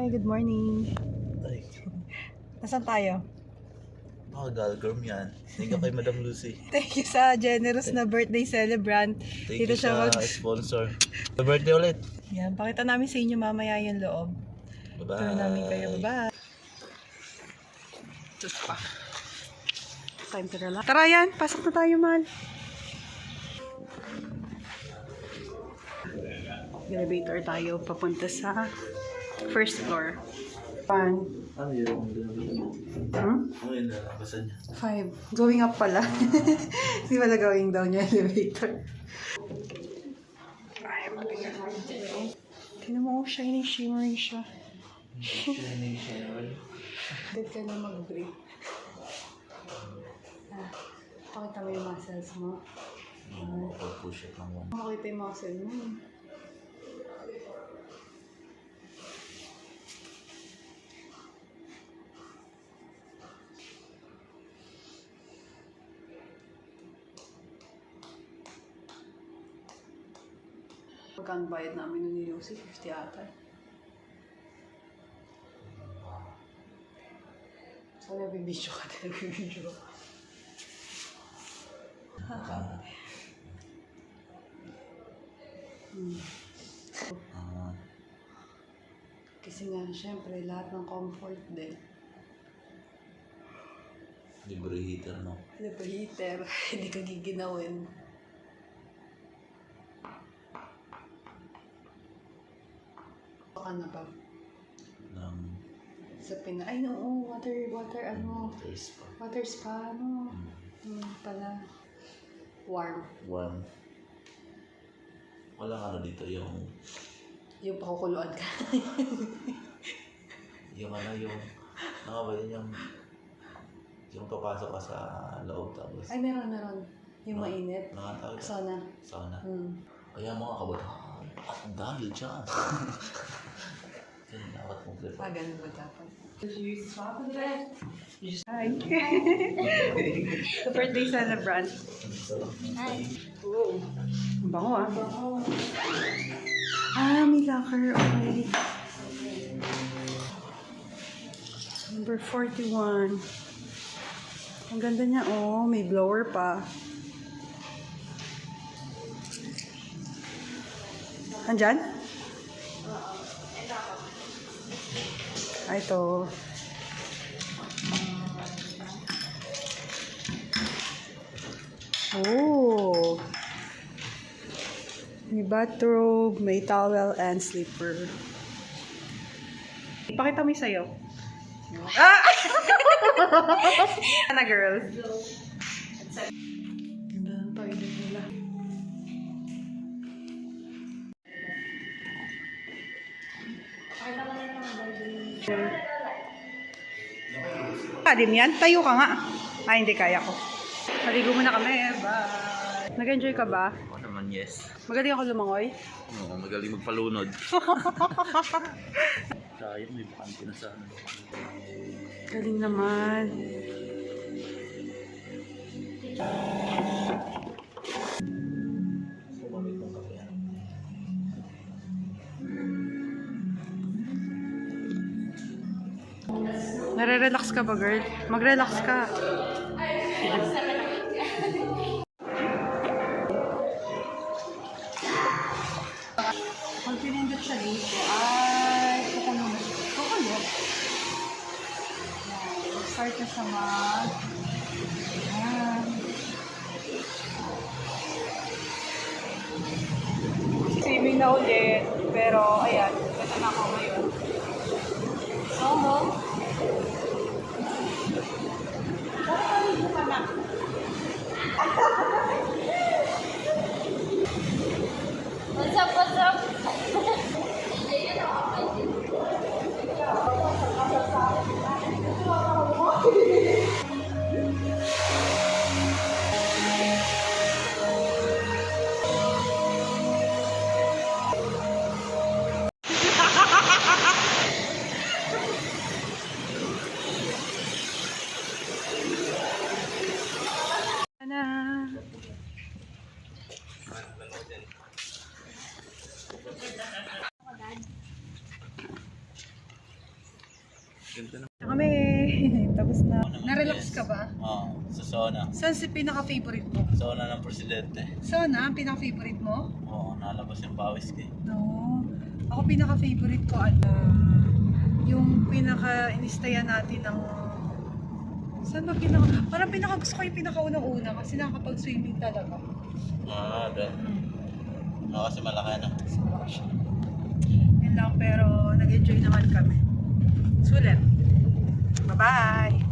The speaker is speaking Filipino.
Hi, good morning. Ay, Nasaan tayo? Galgorm yan. Thank you kay Madam Lucy. Thank you sa generous na birthday celebrant. Thank Dito you siya sa sponsor. Happy birthday ulit. Yan, pakita namin sa inyo mamaya yung loob. Bye-bye. Tour namin kayo. Bye-bye. Sus pa. Time to relax. Tara yan, pasok na tayo man. Elevator tayo papunta sa first floor. Pan. Ano yun? Ano yun? Basan niya? 5. Going up pala. Hindi pala going down yung elevator. Ay, mabigat. Tingnan mo, shiny, shimmering siya. Shiny, shiny. Agad ka na mag-breathe. Pakita mo yung muscles mo. Push it lang mo. Makita yung muscle mo. Pagkaan bayad namin nun ni Lucy, 50 ata. Sana bibidyo ka na, bibidyo ka. Kasi nga, syempre, lahat ng comfort din. Libre heater, no? Libre heater, hindi ka giginawin. Baka na ba? Sa Ay, no, water, ano? Water spa, ano? Pala. Warm. Walang ano dito, yung Pakukuluan ka. yung ba yun yung papasok ka sa loob tapos. Ay, meron. Yung mainit. Nakatawag ka? Sauna. Kaya mga kabataan, at dahil dyan. Kaya dapat mong flip. Ganun ba dapat? Hi. The birthday celebrant. Hi. Oh. Ang bango ah. May locker. Okay. Number 41. Ang ganda niya, oh. May blower pa. Andyan? Ito. Oh. May bathrobe, may towel, and slipper. Ipakita mo yung sayo. Ano, girl? Ganda ng toilet nila. Kadim yan? Tayo ka nga. Hindi kaya ko. Maligo muna kami. Bye. Nag-enjoy ka ba? Ako naman, yes. Magaling ako lumangoy? Oo, magaling magpalunod. Sayang, may bakante na sa ano. Galing naman. Nare-relax ka ba, girl? Mag-relax ka. Pag pinindot siya dito, kukulo. Start na sa mag. Swimming na ulit, pero ayan, ito na ako ngayon. Solo. What's up? Ganda na. Kami, tapos na. Na-relax ka ba? Oo, sa sauna. Saan si pinaka-favorite mo? Sauna ng presidente. Sauna, ang pinaka-favorite mo? Oo, nalabas yung pawis ko. No. Ako pinaka-favorite ko, yung pinaka-inistayan natin ng... Saan ba parang pinaka-gusto ko yung pinaka-unang-una kasi nakakapag-swimming talaga. Doon. Kasi malaki na. Yun lang, pero nag-enjoy naman kami. Sulit. Bye-bye!